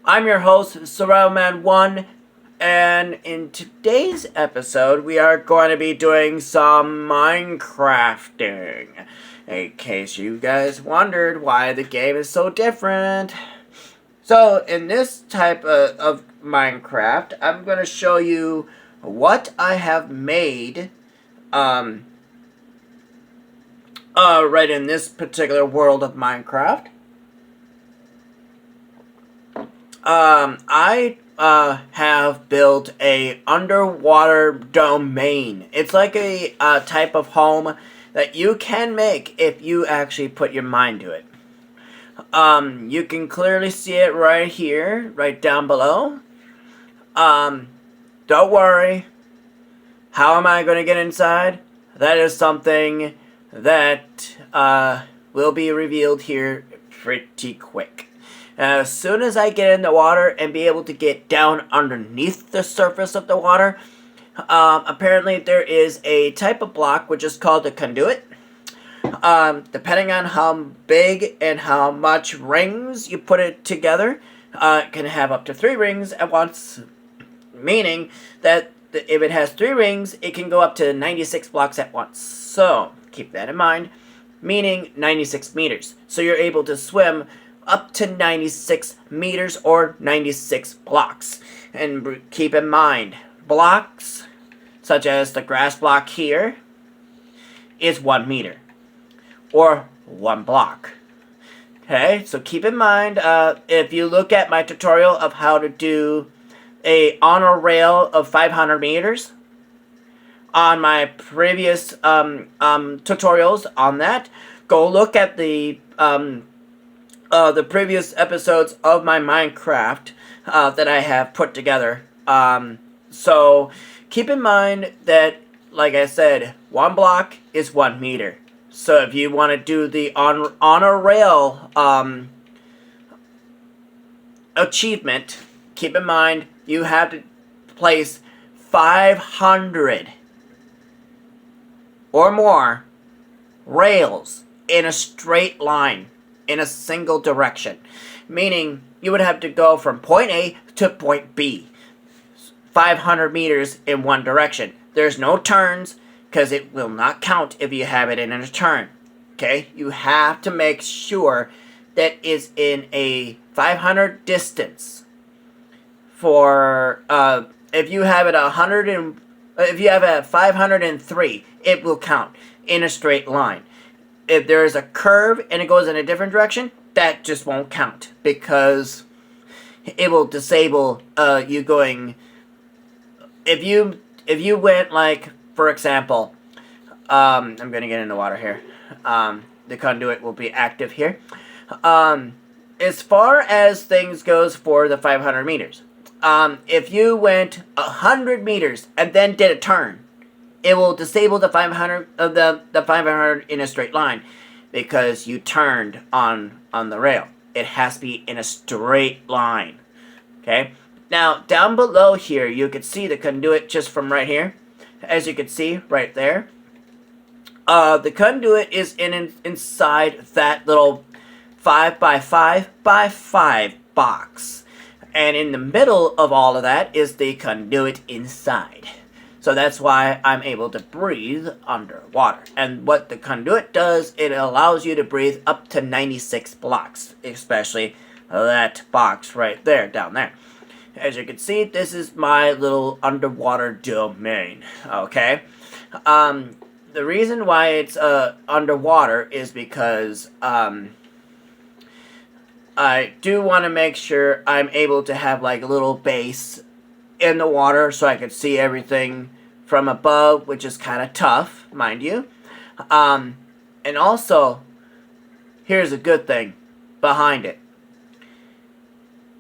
I'm your host, SurroundMan1, and in today's episode, we are going to be doing some Minecrafting. In case you guys wondered why the game is so different. So, in this type of Minecraft, I'm going to show you what I have made, right in this particular world of Minecraft. I have built a underwater domain. It's like a type of home that you can make if you actually put your mind to it. You can clearly see it right here, right down below. Don't worry. How am I going to get inside? That is something that will be revealed here pretty quick. As soon as I get in the water and be able to get down underneath the surface of the water, apparently there is a type of block which is called a conduit. Depending on how big and how much rings you put it together, it can have up to 3 rings at once, meaning that if it has 3 rings, it can go up to 96 blocks at once. So, keep that in mind, meaning 96 meters. So you're able to swim up to 96 meters or 96 blocks. And keep in mind, blocks, such as the grass block here, is 1 meter, or 1 block. Okay, so keep in mind, if you look at my tutorial of how to do on a rail of 500 meters, on my previous tutorials on that, go look at the previous episodes of my Minecraft that I have put together. So keep in mind that, like I said, 1 block is 1 meter. So if you want to do the on a rail achievement, keep in mind you have to place 500 or more rails in a straight line in a single direction, meaning you would have to go from point A to point B, 500 meters in one direction. There's no turns, because it will not count if you have it in a turn. Okay, you have to make sure that is in a 500 distance. For if you have it if you have a 503, it will count in a straight line. If there is a curve and it goes in a different direction, that just won't count, because it will disable you going. If you went, like, for example, I'm going to get in the water here. The conduit will be active here. As far as things goes for the 500 meters, if you went 100 meters and then did a turn, it will disable the 500 the 500 in a straight line, because you turned on the rail. It has to be in a straight line. Okay. Now down below here, you can see the conduit just from right here. As you can see right there, the conduit is inside that little 5 by 5 by 5 box, and in the middle of all of that is the conduit inside. So that's why I'm able to breathe underwater. And what the conduit does, it allows you to breathe up to 96 blocks, especially that box right there, down there. As you can see, this is my little underwater domain, okay? The reason why it's underwater is because I do want to make sure I'm able to have, like, a little base in the water so I can see everything from above, which is kind of tough, mind you. And also, here's a good thing behind it.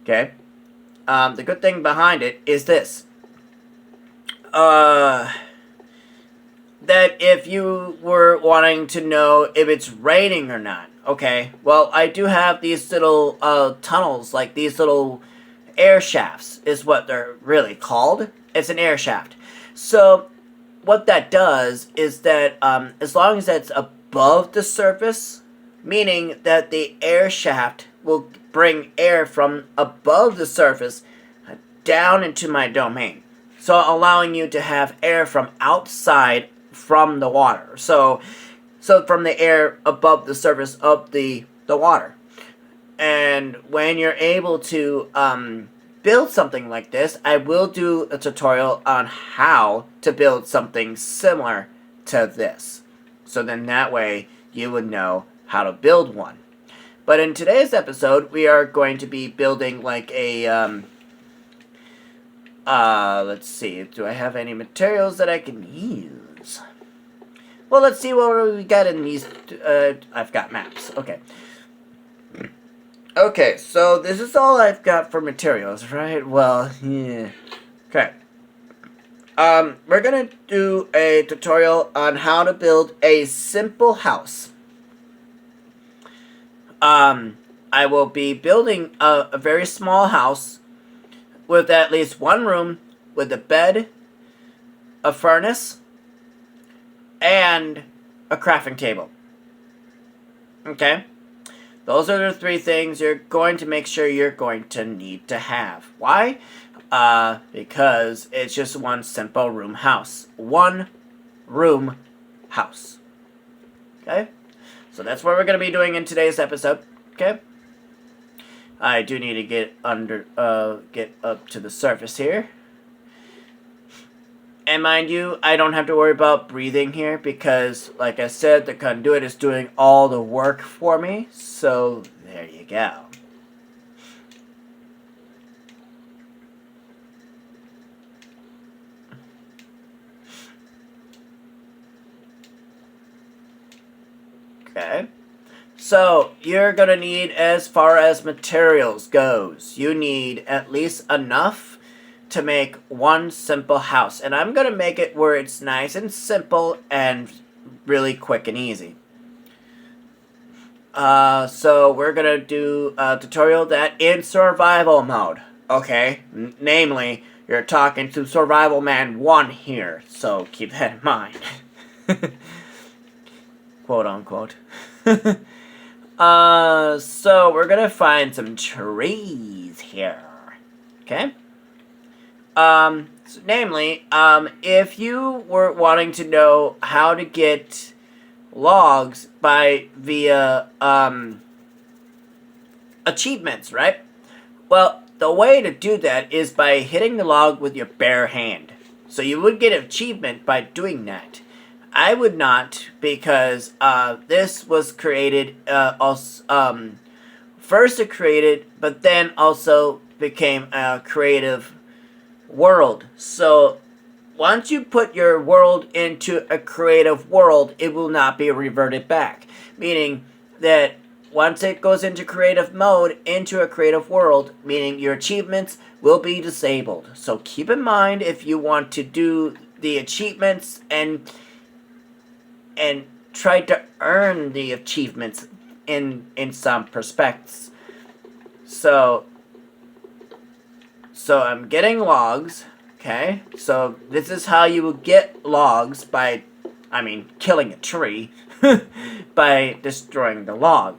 Okay? The good thing behind it is this. That if you were wanting to know if it's raining or not, okay, well, I do have these little tunnels, like these little air shafts is what they're really called. It's an air shaft. So what that does is that as long as it's above the surface, meaning that the air shaft will bring air from above the surface down into my domain. So allowing you to have air from outside from the water. So from the air above the surface of the water. And when you're able to build something like this, I will do a tutorial on how to build something similar to this. So then that way you would know how to build one. But in today's episode, we are going to be building like a, let's see, do I have any materials that I can use? Well, let's see what we got in these, I've got maps, okay. Okay, so this is all I've got for materials, right? Well, yeah. Okay. We're gonna do a tutorial on how to build a simple house. I will be building a very small house with at least one room with a bed, a furnace, and a crafting table. Okay? Those are the 3 things you're going to make sure you're going to need to have. Why? Because it's just one simple room house. One room house. Okay? So that's what we're going to be doing in today's episode. Okay? I do need to get up to the surface here. And mind you, I don't have to worry about breathing here because, like I said, the conduit is doing all the work for me. So, there you go. Okay. So, you're going to need, as far as materials goes, you need at least enough to make one simple house. And I'm going to make it where it's nice and simple and really quick and easy. So we're going to do a tutorial that in survival mode. Okay? Namely, you're talking to Survival Man 1 here. So keep that in mind. Quote unquote. So we're going to find some trees here. Okay? Namely, if you were wanting to know how to get logs via achievements, right? Well, the way to do that is by hitting the log with your bare hand. So you would get an achievement by doing that. I would not, because this was created, first it created, but then also became a creative world. So once you put your world into a creative world, it will not be reverted back. Meaning that once it goes into creative mode, into a creative world, meaning your achievements will be disabled. So keep in mind if you want to do the achievements and try to earn the achievements in some perspectives. So I'm getting logs, okay? So this is how you will get logs by, killing a tree by destroying the log.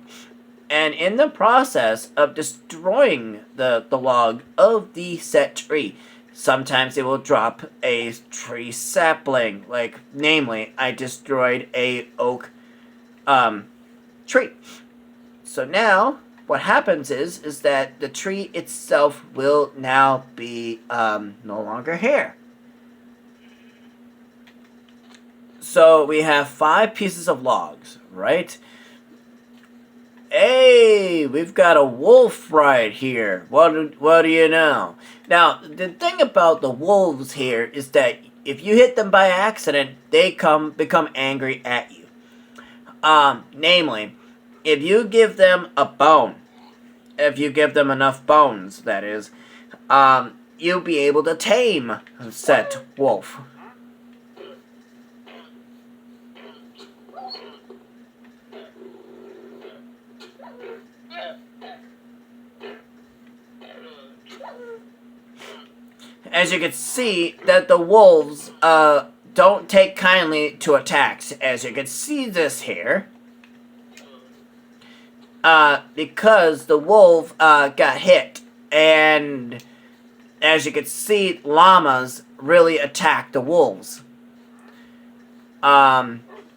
And in the process of destroying the log of the set tree, sometimes it will drop a tree sapling. Like, namely, I destroyed a oak tree. So now what happens is that the tree itself will now be no longer here. So we have 5 pieces of logs, right? Hey, we've got a wolf right here. What do you know? Now, the thing about the wolves here is that if you hit them by accident, they become angry at you. Namely, if you give them a bone, if you give them enough bones, that is, you'll be able to tame said wolf. As you can see, that the wolves don't take kindly to attacks. As you can see this here. because the wolf got hit, and as you can see, llamas really attack the wolves,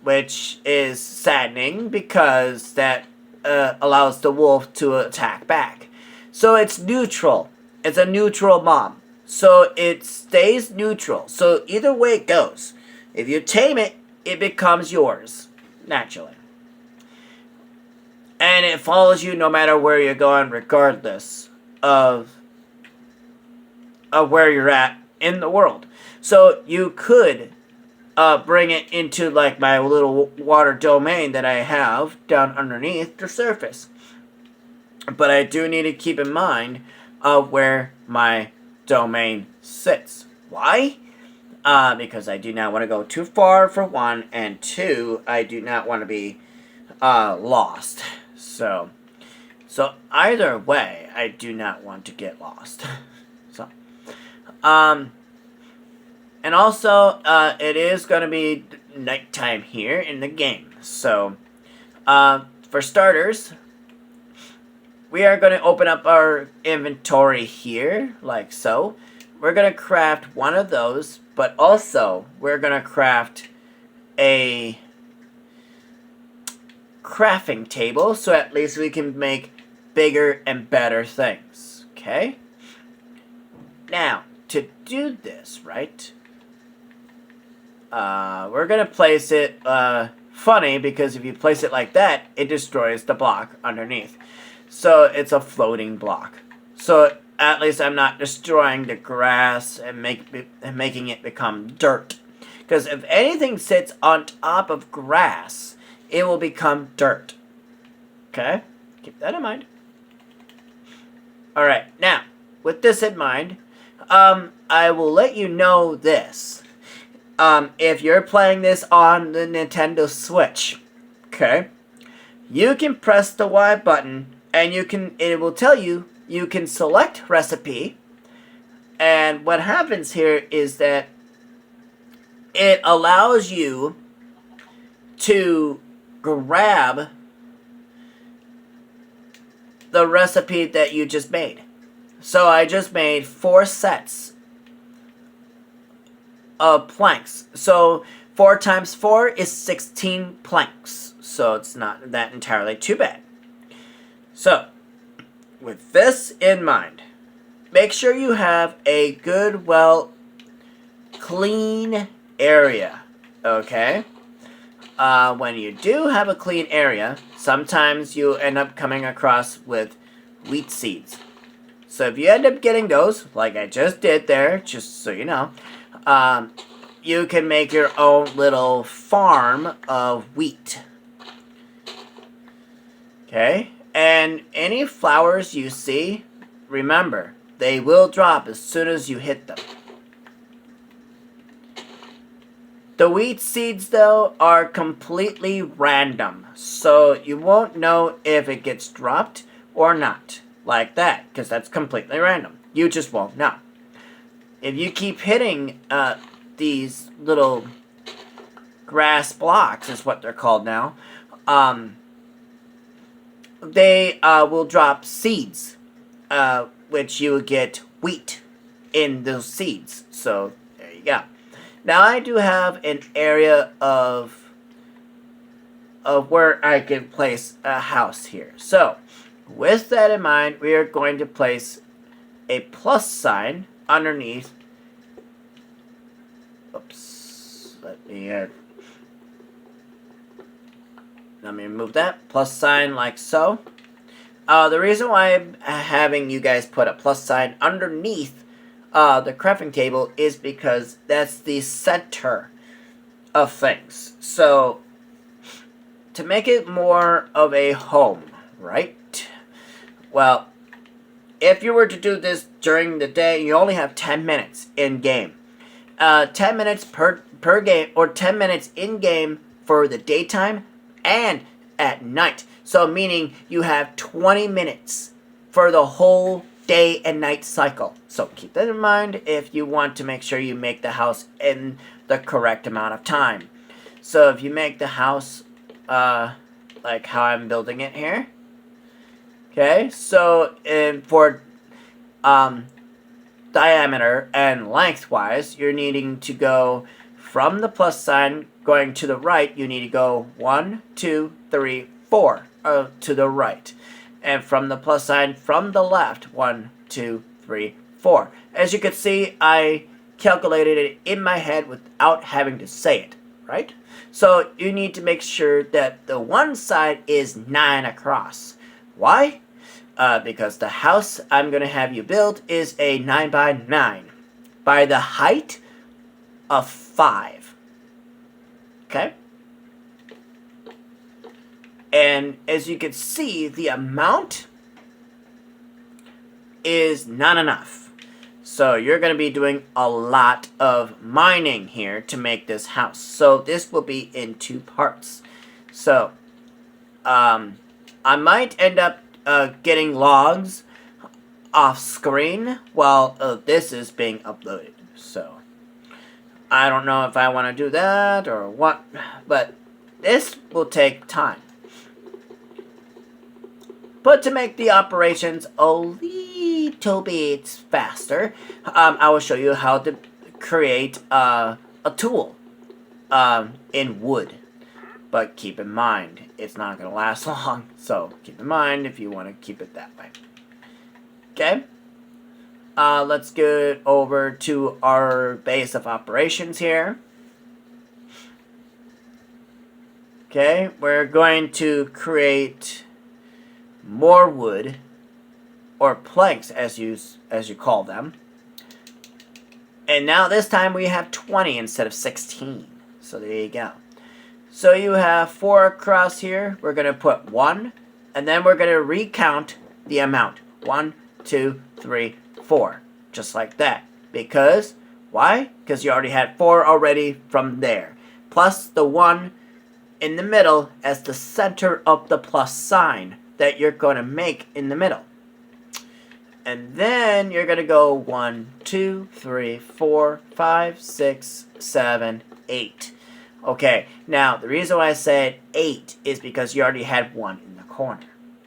which is saddening because that allows the wolf to attack back. So it's neutral. It's a neutral mom. So it stays neutral. So either way it goes. If you tame it, it becomes yours, naturally. And it follows you no matter where you're going, regardless of where you're at in the world. So you could bring it into like my little water domain that I have down underneath the surface. But I do need to keep in mind of where my domain sits. Why? Because I do not want to go too far for one, and two, I do not want to be lost. So either way, I do not want to get lost. And also, it is going to be nighttime here in the game. So, for starters, we are going to open up our inventory here, like so. We're going to craft one of those, but also we're going to craft a crafting table, so at least we can make bigger and better things, okay? Now, to do this, right, we're going to place it funny, because if you place it like that, it destroys the block underneath. So it's a floating block. So at least I'm not destroying the grass and making it become dirt. Because if anything sits on top of grass, it will become dirt. Okay? Keep that in mind. Alright, now, with this in mind, I will let you know this. If you're playing this on the Nintendo Switch, okay, you can press the Y button, and it will tell you can select recipe, and what happens here is that it allows you to grab the recipe that you just made. So I just made 4 sets of planks. So 4 times 4 is 16 planks. So it's not that entirely too bad. So, with this in mind, make sure you have a good, well, clean area, okay? When you do have a clean area, sometimes you end up coming across with wheat seeds. So if you end up getting those, like I just did there, just so you know, you can make your own little farm of wheat. Okay? And any flowers you see, remember, they will drop as soon as you hit them. The wheat seeds, though, are completely random, so you won't know if it gets dropped or not, like that, because that's completely random. You just won't know. If you keep hitting these little grass blocks, is what they're called now, they will drop seeds, which you will get wheat in those seeds. So, there you go. Now, I do have an area of where I can place a house here. So, with that in mind, we are going to place a plus sign underneath. Oops. Let me remove that. Plus sign like so. The reason why I'm having you guys put a plus sign underneath the crafting table is because that's the center of things. So, to make it more of a home, right? Well, if you were to do this during the day, you only have 10 minutes in game. 10 minutes per game, or 10 minutes in game for the daytime and at night. So meaning you have 20 minutes for the whole day and night cycle. So keep that in mind if you want to make sure you make the house in the correct amount of time. So if you make the house like how I'm building it here, Okay, so for um, diameter and lengthwise, you're needing to go from the plus sign going to the right. You need to go 1, 2, 3, 4 to the right, and from the plus sign from the left 1, 2, 3, 4. As you can see, I calculated it in my head without having to say it, right? So you need to make sure that the one side is 9 across. Why? Because the house I'm going to have you build is a 9 by 9 by the height of 5. Okay? And as you can see, the amount is not enough. So you're going to be doing a lot of mining here to make this house. So this will be in 2 parts. So I might end up getting logs off screen while this is being uploaded. So I don't know if I want to do that or what, but this will take time. But to make the operations a little bit faster, I will show you how to create a tool in wood. But keep in mind, it's not going to last long, so keep in mind if you want to keep it that way. Okay? Let's get over to our base of operations here. Okay, we're going to create more wood, or planks as you call them. And now this time we have 20 instead of 16. So there you go. So you have 4 across here. We're going to put 1, and then we're going to recount the amount. 1, 2, 3, 4. Just like that. Because, why? Because you already had 4 already from there. Plus the 1 in the middle as the center of the plus sign that you're going to make in the middle. And then you're going to go 1, 2, 3, 4, 5, 6, 7, 8. Okay, now the reason why I said 8 is because you already had 1 in the corner.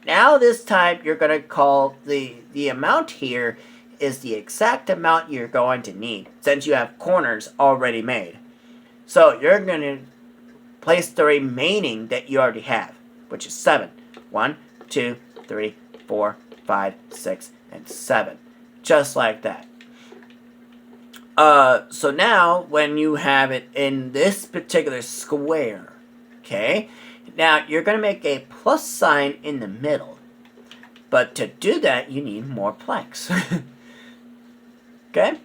Now this time you're going to call the amount here is the exact amount you're going to need since you have corners already made. So you're going to place the remaining that you already have, which is 7. 1, 2, 3, 4, 5, 6, and 7. Just like that. So now, when you have it in this particular square, okay, now you're going to make a plus sign in the middle. But to do that, you need more planks. Okay?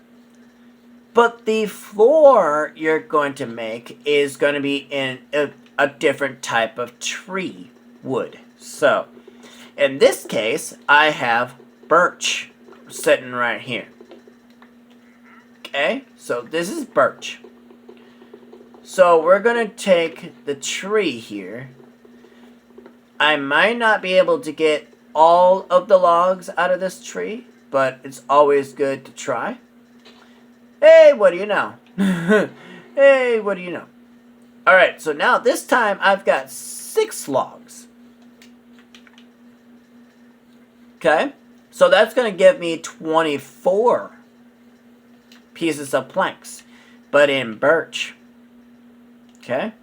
But the floor you're going to make is going to be in a different type of tree wood. So, in this case, I have birch sitting right here. Okay, so this is birch. So we're going to take the tree here. I might not be able to get all of the logs out of this tree, but it's always good to try. Hey, what do you know? Hey, what do you know? Alright, so now this time I've got 6 logs. Okay, so that's going to give me 24 pieces of planks, but in birch. Okay.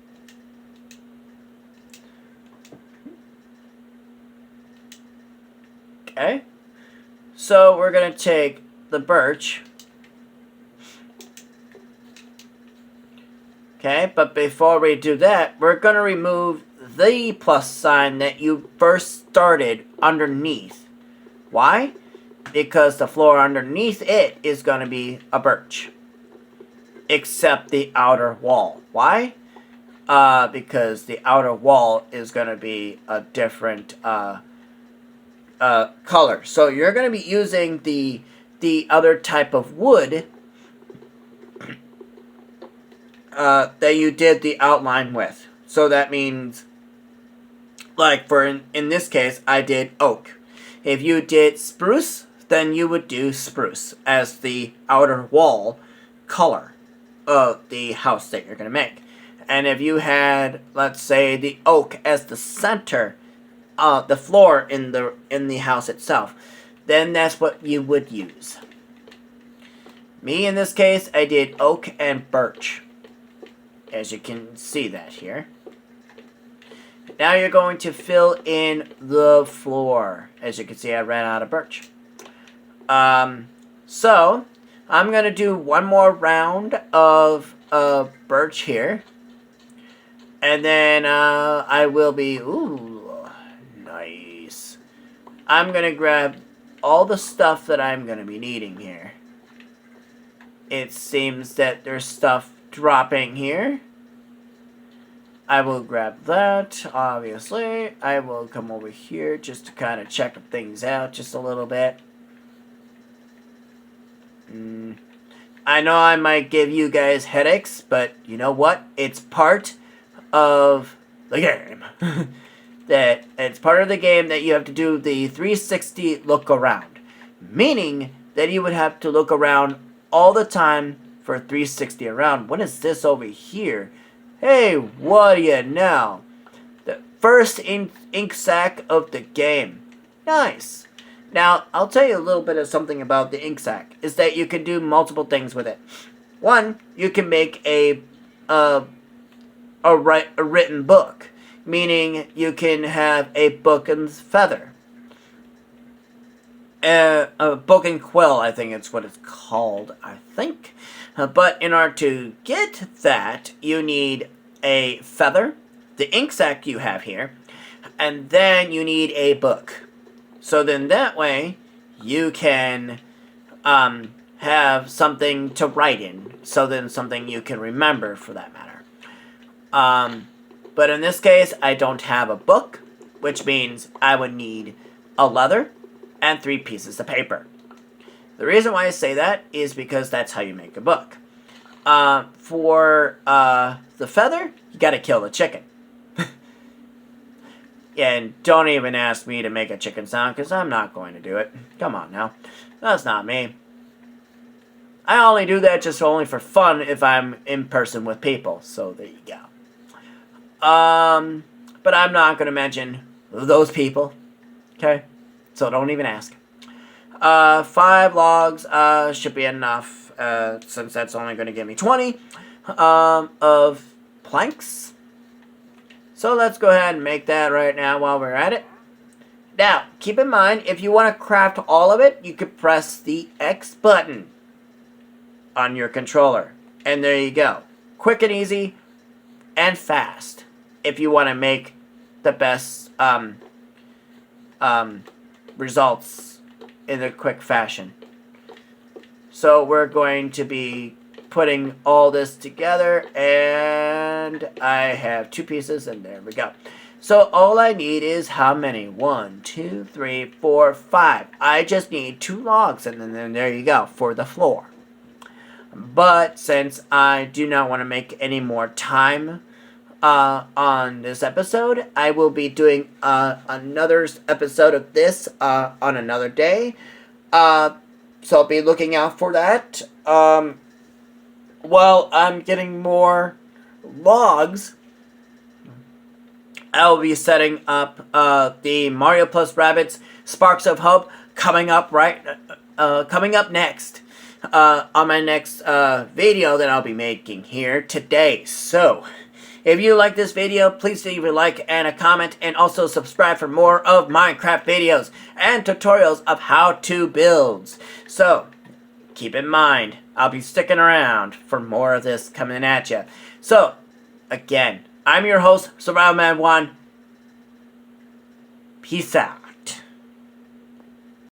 Okay. So we're going to take the birch. Okay, but before we do that, we're going to remove the plus sign that you first started underneath. Why? Because the floor underneath it is going to be a birch. Except the outer wall. Why? Because the outer wall is going to be a different color. So you're going to be using the other type of wood that you did the outline with. So that means, like in this case, I did oak. If you did spruce, then you would do spruce as the outer wall color of the house that you're going to make. And if you had, let's say, the oak as the center the floor in the house itself, then that's what you would use. Me, in this case, I did oak and birch. As you can see that here. Now you're going to fill in the floor. As you can see, I ran out of birch. So, I'm going to do one more round of birch here. And then I will be... Ooh, nice. I'm going to grab all the stuff that I'm going to be needing here. It seems that there's stuff dropping here. I will grab that, obviously. I will come over here just to kind of check things out just a little bit. I know I might give you guys headaches, but you know what? It's part of the game. That it's part of the game that you have to do the 360 look around. Meaning that you would have to look around all the time for 360 around. What is this over here? Hey, what do you know? The first ink sac of the game. Nice. Now, I'll tell you a little bit of something about the ink sac. Is that you can do multiple things with it. One, you can make a written book. Meaning you can have a book and feather. A book and quill, I think it's what it's called, I think. But in order to get that, you need a feather, the ink sac you have here, and then you need a book. So then that way, you can have something to write in. So then something you can remember, for that matter. But in this case, I don't have a book, which means I would need a leather and 3 pieces of paper. The reason why I say that is because that's how you make a book. For the feather, you gotta kill the chicken. And don't even ask me to make a chicken sound, because I'm not going to do it. Come on now. That's not me. I only do that just only for fun if I'm in person with people. So there you go. But I'm not going to mention those people. Okay? So don't even ask. 5 logs should be enough, since that's only going to give me 20 of planks. So let's go ahead and make that right now while we're at it. Now, keep in mind, if you want to craft all of it, you could press the X button on your controller. And there you go. Quick and easy and fast. If you want to make the best results in a quick fashion. So we're going to be putting all this together, and I have 2 pieces, and there we go. So all I need is how many? 1, 2, 3, 4, 5. I just need 2 logs, and then there you go for the floor. But since I do not want to make any more time on this episode, I will be doing another episode of this on another day. So I'll be looking out for that. While I'm getting more logs, I'll be setting up the Mario plus Rabbids Sparks of Hope coming up next on my next video that I'll be making here today. So, if you like this video, please leave a like and a comment, and also subscribe for more of Minecraft videos and tutorials of how-to builds. So, keep in mind, I'll be sticking around for more of this coming at you. So, again, I'm your host, SurvivalMan1. Peace out.